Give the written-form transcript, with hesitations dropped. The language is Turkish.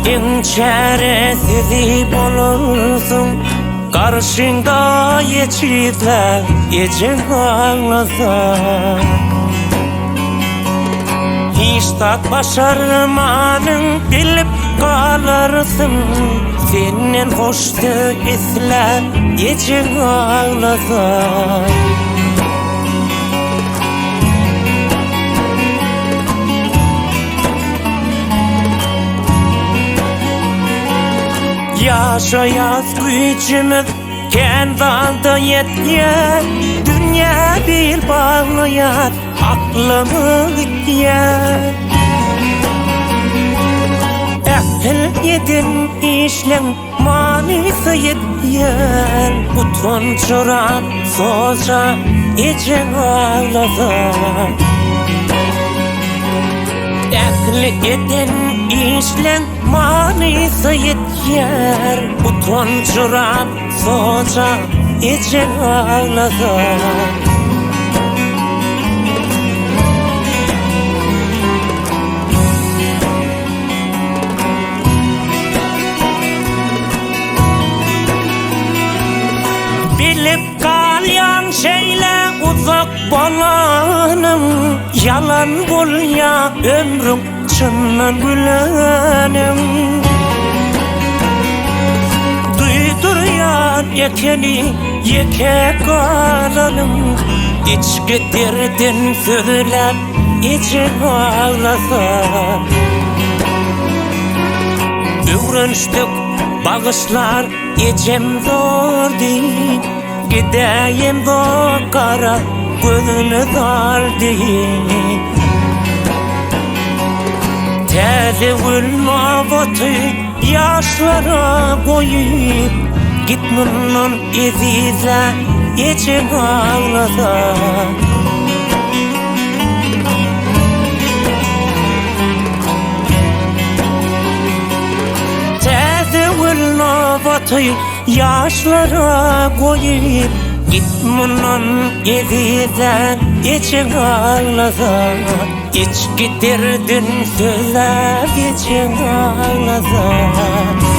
En çaresiz olursun, karşında geçitler ecen ağlasın. Hiç tat başarmanın bilip kalırsın, senin hoştu isler ecen ağlasın. Yaşayaz gücümüz kendanda yetken, dünya bir bağlayan aklımı gitken. Ehil yedin işlen manisi yetken, utançıran soca ecen ağlasın. Ehil yedin işlen manisi yetken, utançıran soca ecen ağlasın. Bilip kalyan şeyle uzak bolanım, yalan bol ya ömrüm çınlan gülenim. Duyduruyan yekeni yeke kalanım, içki derdin söylep ecen ağlasın. Öğreniştik bağışlar ecem zor değil, gideyim dokara gözünü dar değil. Tezevül mavatı yaşlara koyup, gitmenin ezize ecem ağlasın. Batıyı yaşlara koyup, gitmenin ezize ecen ağlasın. İçki derdin söylep ecen ağlasın.